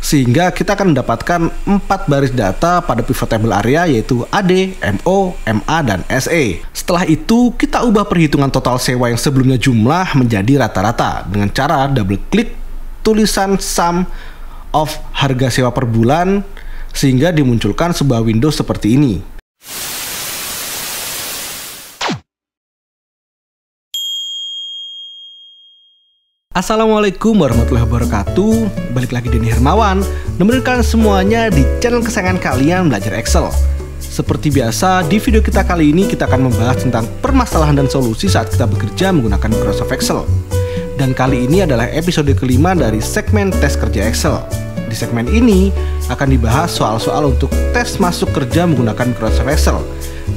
Sehingga kita akan mendapatkan 4 baris data pada pivot table area, yaitu AD, MO, MA, dan SE. Setelah itu kita ubah perhitungan total sewa yang sebelumnya jumlah menjadi rata-rata dengan cara double klik tulisan sum of harga sewa per bulan, sehingga dimunculkan sebuah window seperti ini. Assalamualaikum warahmatullahi wabarakatuh. Balik lagi Denny Hermawan, nemenin kalian semuanya di channel kesayangan kalian, Belajar Excel. Seperti biasa, di video kita kali ini kita akan membahas tentang permasalahan dan solusi saat kita bekerja menggunakan Microsoft Excel. Dan kali ini adalah episode kelima dari segmen tes kerja Excel. Di segmen ini akan dibahas soal-soal untuk tes masuk kerja menggunakan Microsoft Excel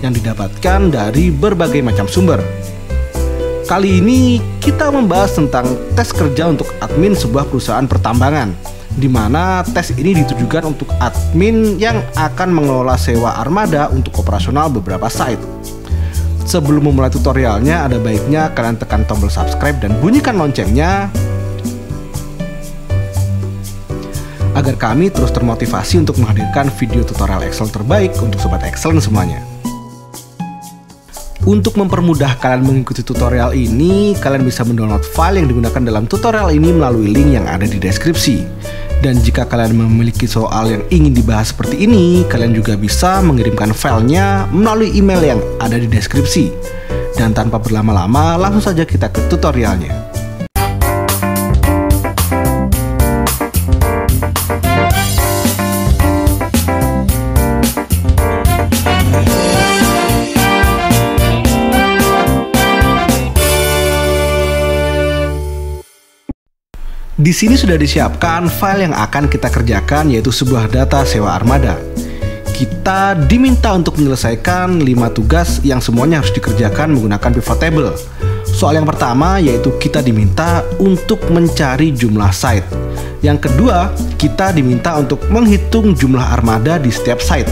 yang didapatkan dari berbagai macam sumber. Kali ini kita membahas tentang tes kerja untuk admin sebuah perusahaan pertambangan, di mana tes ini ditujukan untuk admin yang akan mengelola sewa armada untuk operasional beberapa site. Sebelum memulai tutorialnya, ada baiknya kalian tekan tombol subscribe dan bunyikan loncengnya agar kami terus termotivasi untuk menghadirkan video tutorial Excel terbaik untuk sobat Excel semuanya. Untuk mempermudah kalian mengikuti tutorial ini, kalian bisa mendownload file yang digunakan dalam tutorial ini melalui link yang ada di deskripsi. Dan jika kalian memiliki soal yang ingin dibahas seperti ini, kalian juga bisa mengirimkan filenya melalui email yang ada di deskripsi. Dan tanpa berlama-lama, langsung saja kita ke tutorialnya. Di sini sudah disiapkan file yang akan kita kerjakan, yaitu sebuah data sewa armada. Kita diminta untuk menyelesaikan 5 tugas yang semuanya harus dikerjakan menggunakan pivot table. Soal yang pertama yaitu kita diminta untuk mencari jumlah site. Yang kedua, kita diminta untuk menghitung jumlah armada di setiap site.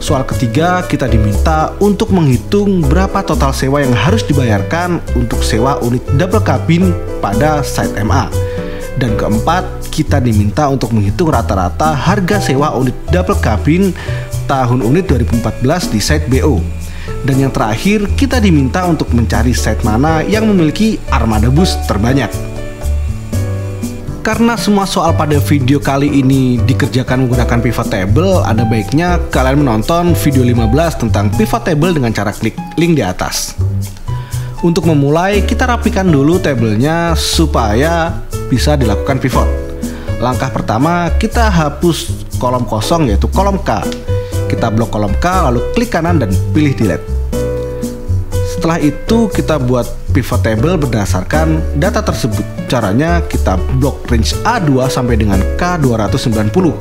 Soal ketiga, kita diminta untuk menghitung berapa total sewa yang harus dibayarkan untuk sewa unit double cabin pada site MA. Dan keempat, kita diminta untuk menghitung rata-rata harga sewa unit double cabin tahun unit 2014 di site BO. Dan yang terakhir, kita diminta untuk mencari site mana yang memiliki armada bus terbanyak. Karena semua soal pada video kali ini dikerjakan menggunakan pivot table, ada baiknya kalian menonton video 15 tentang pivot table dengan cara klik link di atas. Untuk memulai, kita rapikan dulu tabelnya supaya bisa dilakukan pivot. Langkah pertama, kita hapus kolom kosong yaitu kolom K. Kita blok kolom K, lalu klik kanan dan pilih delete. Setelah itu kita buat pivot table berdasarkan data tersebut. Caranya kita blok range A2 sampai dengan K290.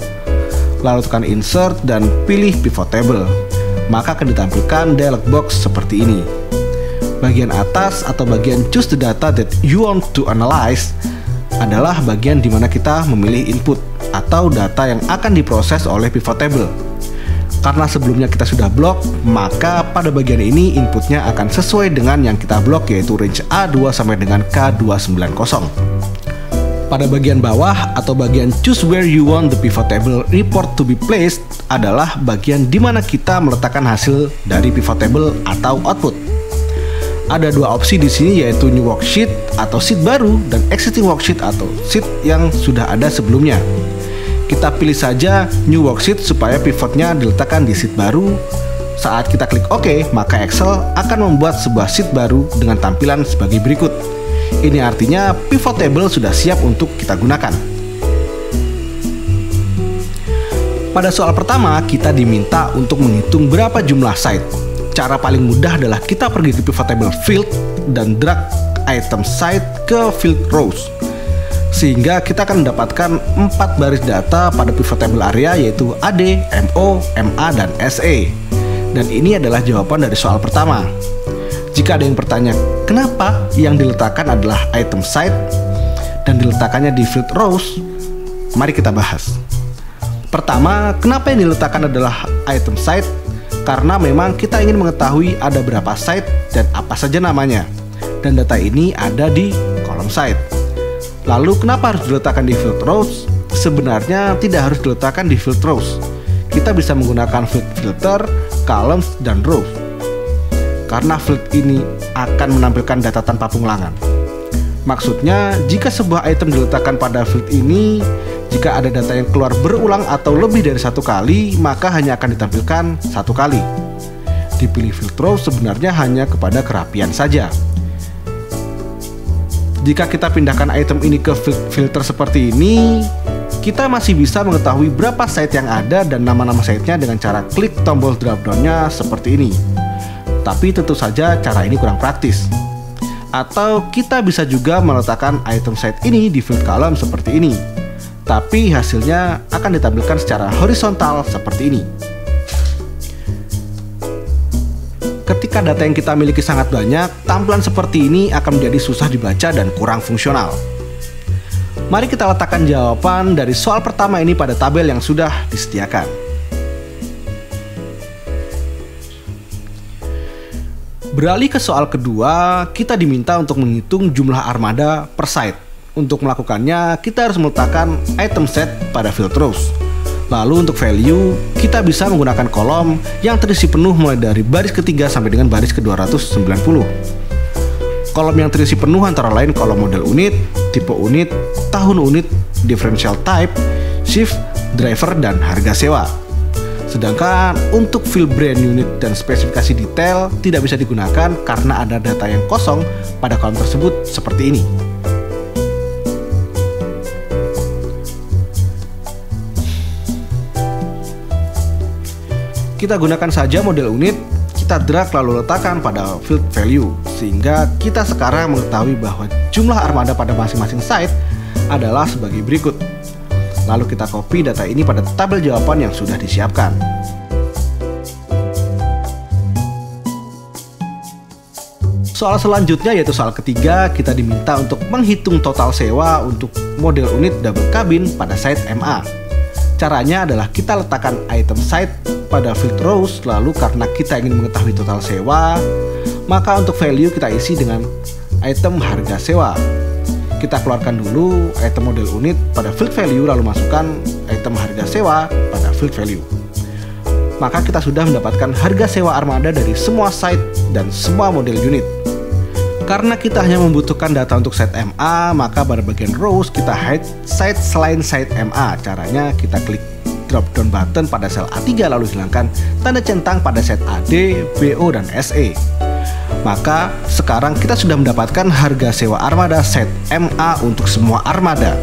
Lalu tekan insert dan pilih pivot table. Maka akan ditampilkan dialog box seperti ini. Bagian atas atau bagian choose the data that you want to analyze adalah bagian di mana kita memilih input atau data yang akan diproses oleh pivot table. Karena sebelumnya kita sudah blok, maka pada bagian ini inputnya akan sesuai dengan yang kita blok, yaitu range A2 sampai dengan K290. Pada bagian bawah atau bagian choose where you want the pivot table report to be placed adalah bagian di mana kita meletakkan hasil dari pivot table atau output. Ada dua opsi di sini, yaitu new worksheet atau sheet baru dan existing worksheet atau sheet yang sudah ada sebelumnya. Kita pilih saja new worksheet supaya pivotnya diletakkan di sheet baru. Saat kita klik OK, maka Excel akan membuat sebuah sheet baru dengan tampilan sebagai berikut. Ini artinya pivot table sudah siap untuk kita gunakan. Pada soal pertama, kita diminta untuk menghitung berapa jumlah site. Cara paling mudah adalah kita pergi ke pivot table field dan drag item site ke field rows. Sehingga kita akan mendapatkan 4 baris data pada pivot table area, yaitu AD, MO, MA, dan SE. Dan ini adalah jawaban dari soal pertama. Jika ada yang bertanya, kenapa yang diletakkan adalah item site dan diletakkannya di field rows? Mari kita bahas. Pertama, kenapa yang diletakkan adalah item site? Karena memang kita ingin mengetahui ada berapa site dan apa saja namanya. Dan data ini ada di kolom site. Lalu kenapa harus diletakkan di field rows? sebenarnya tidak harus diletakkan di field rows. Kita bisa menggunakan field filter, columns, dan rows. Karena field ini akan menampilkan data tanpa pengulangan. Maksudnya, jika sebuah item diletakkan pada field ini, jika ada data yang keluar berulang atau lebih dari satu kali, maka hanya akan ditampilkan satu kali. Dipilih field row sebenarnya hanya kepada kerapian saja. Jika kita pindahkan item ini ke filter seperti ini, kita masih bisa mengetahui berapa site yang ada dan nama-nama site-nya dengan cara klik tombol drop-down-nya seperti ini. Tapi tentu saja cara ini kurang praktis. Atau kita bisa juga meletakkan item site ini di field column seperti ini. Tapi hasilnya akan ditampilkan secara horizontal seperti ini. Ketika data yang kita miliki sangat banyak, tampilan seperti ini akan menjadi susah dibaca dan kurang fungsional. Mari kita letakkan jawaban dari soal pertama ini pada tabel yang sudah disediakan. Beralih ke soal kedua, kita diminta untuk menghitung jumlah armada per site. Untuk melakukannya, kita harus meletakkan item set pada field rows. Lalu untuk value, kita bisa menggunakan kolom yang terisi penuh mulai dari baris ketiga sampai dengan baris ke-290. Kolom yang terisi penuh antara lain kolom model unit, tipe unit, tahun unit, differential type, shift, driver, dan harga sewa. Sedangkan untuk field brand unit dan spesifikasi detail tidak bisa digunakan karena ada data yang kosong pada kolom tersebut seperti ini. Kita gunakan saja model unit, kita drag lalu letakkan pada field value, sehingga kita sekarang mengetahui bahwa jumlah armada pada masing-masing site adalah sebagai berikut. Lalu kita copy data ini pada tabel jawaban yang sudah disiapkan. Soal selanjutnya yaitu soal ketiga, kita diminta untuk menghitung total sewa untuk model unit double cabin pada site MA. Caranya adalah kita letakkan item site pada field rows, lalu karena kita ingin mengetahui total sewa, maka untuk value kita isi dengan item harga sewa. Kita keluarkan dulu item model unit pada field value, lalu masukkan item harga sewa pada field value. Maka kita sudah mendapatkan harga sewa armada dari semua site dan semua model unit. Karena kita hanya membutuhkan data untuk site MA, maka pada bagian rows kita hide site selain site MA. Caranya kita klik drop down button pada sel A3 lalu hilangkan tanda centang pada set AD, BO, dan SE. Maka sekarang kita sudah mendapatkan harga sewa armada set MA untuk semua armada.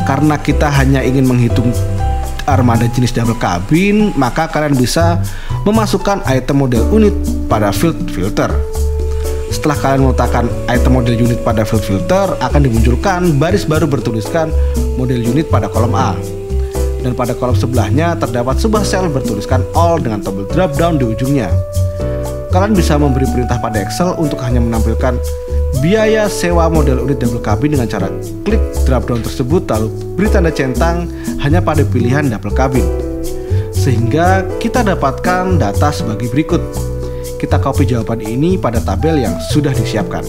Karena kita hanya ingin menghitung armada jenis double cabin, maka kalian bisa memasukkan item model unit pada field filter. Setelah kalian meletakkan item model unit pada field filter, akan dimunculkan baris baru bertuliskan model unit pada kolom A. Dan pada kolom sebelahnya terdapat sebuah sel bertuliskan all dengan tombol drop down di ujungnya. Kalian bisa memberi perintah pada Excel untuk hanya menampilkan biaya sewa model unit double cabin dengan cara klik drop down tersebut lalu beri tanda centang hanya pada pilihan double cabin. Sehingga kita dapatkan data sebagai berikut. Kita copy jawaban ini pada tabel yang sudah disiapkan.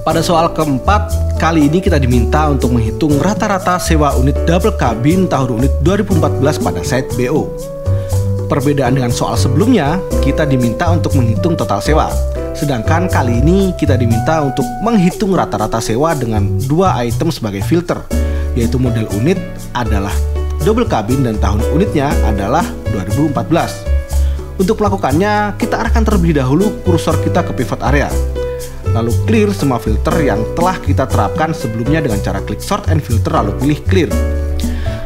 Pada soal keempat, kali ini kita diminta untuk menghitung rata-rata sewa unit double cabin tahun unit 2014 pada site BO. Perbedaan dengan soal sebelumnya, kita diminta untuk menghitung total sewa. Sedangkan kali ini kita diminta untuk menghitung rata-rata sewa dengan dua item sebagai filter, yaitu model unit adalah double cabin dan tahun unitnya adalah 2014. Untuk melakukannya, kita arahkan terlebih dahulu kursor kita ke pivot area. Lalu clear semua filter yang telah kita terapkan sebelumnya dengan cara klik sort and filter lalu pilih clear.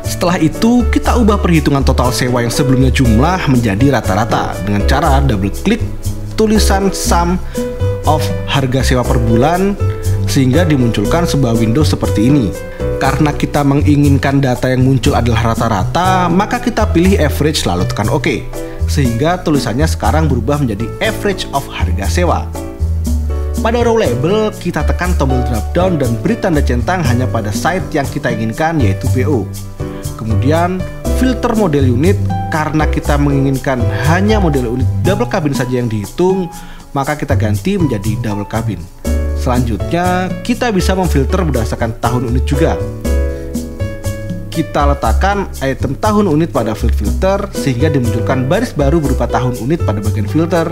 Setelah itu, kita ubah perhitungan total sewa yang sebelumnya jumlah menjadi rata-rata dengan cara double klik tulisan sum of harga sewa per bulan sehingga dimunculkan sebuah window seperti ini. Karena kita menginginkan data yang muncul adalah rata-rata, maka kita pilih average lalu tekan OK. Sehingga tulisannya sekarang berubah menjadi average of harga sewa. Pada row label, kita tekan tombol drop down dan beri tanda centang hanya pada site yang kita inginkan yaitu BO. Kemudian filter model unit, karena kita menginginkan hanya model unit double cabin saja yang dihitung, maka kita ganti menjadi double cabin. Selanjutnya, kita bisa memfilter berdasarkan tahun unit juga. Kita letakkan item tahun unit pada field filter sehingga dimunculkan baris baru berupa tahun unit pada bagian filter,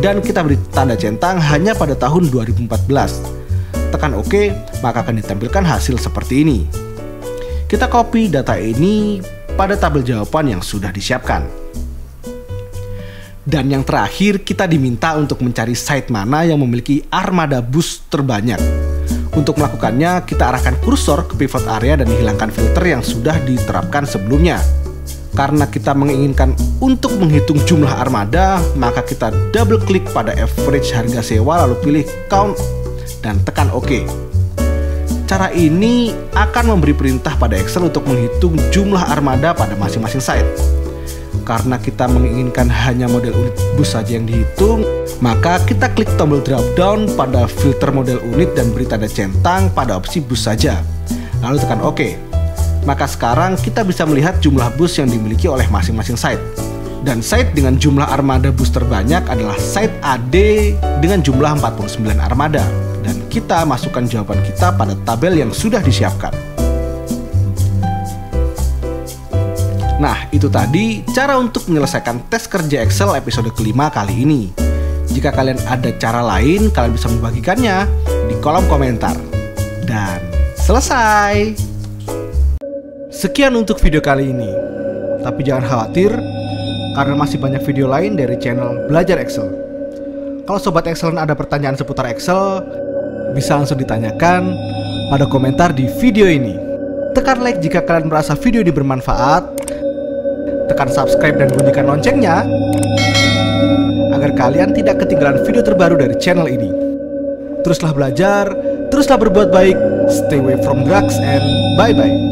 dan kita beri tanda centang hanya pada tahun 2014. Tekan OK, maka akan ditampilkan hasil seperti ini. Kita copy data ini pada tabel jawaban yang sudah disiapkan. Dan yang terakhir, kita diminta untuk mencari site mana yang memiliki armada bus terbanyak. Untuk melakukannya, kita arahkan kursor ke pivot area dan hilangkan filter yang sudah diterapkan sebelumnya. Karena kita menginginkan untuk menghitung jumlah armada, maka kita double klik pada average harga sewa lalu pilih count dan tekan OK. Cara ini akan memberi perintah pada Excel untuk menghitung jumlah armada pada masing-masing site. Karena kita menginginkan hanya model unit bus saja yang dihitung, maka kita klik tombol drop down pada filter model unit dan beri tanda centang pada opsi bus saja. Lalu tekan OK. Maka sekarang kita bisa melihat jumlah bus yang dimiliki oleh masing-masing site. Dan site dengan jumlah armada bus terbanyak adalah site AD dengan jumlah 49 armada. Dan kita masukkan jawaban kita pada tabel yang sudah disiapkan. Nah, itu tadi cara untuk menyelesaikan tes kerja Excel episode kelima kali ini. Jika kalian ada cara lain, kalian bisa membagikannya di kolom komentar. Dan selesai. Sekian untuk video kali ini. Tapi jangan khawatir, karena masih banyak video lain dari channel Belajar Excel. Kalau Sobat Excel ada pertanyaan seputar Excel, bisa langsung ditanyakan pada komentar di video ini. Tekan like jika kalian merasa video ini bermanfaat. Tekan subscribe dan bunyikan loncengnya agar kalian tidak ketinggalan video terbaru dari channel ini. Teruslah belajar, teruslah berbuat baik, stay away from drugs, and bye-bye.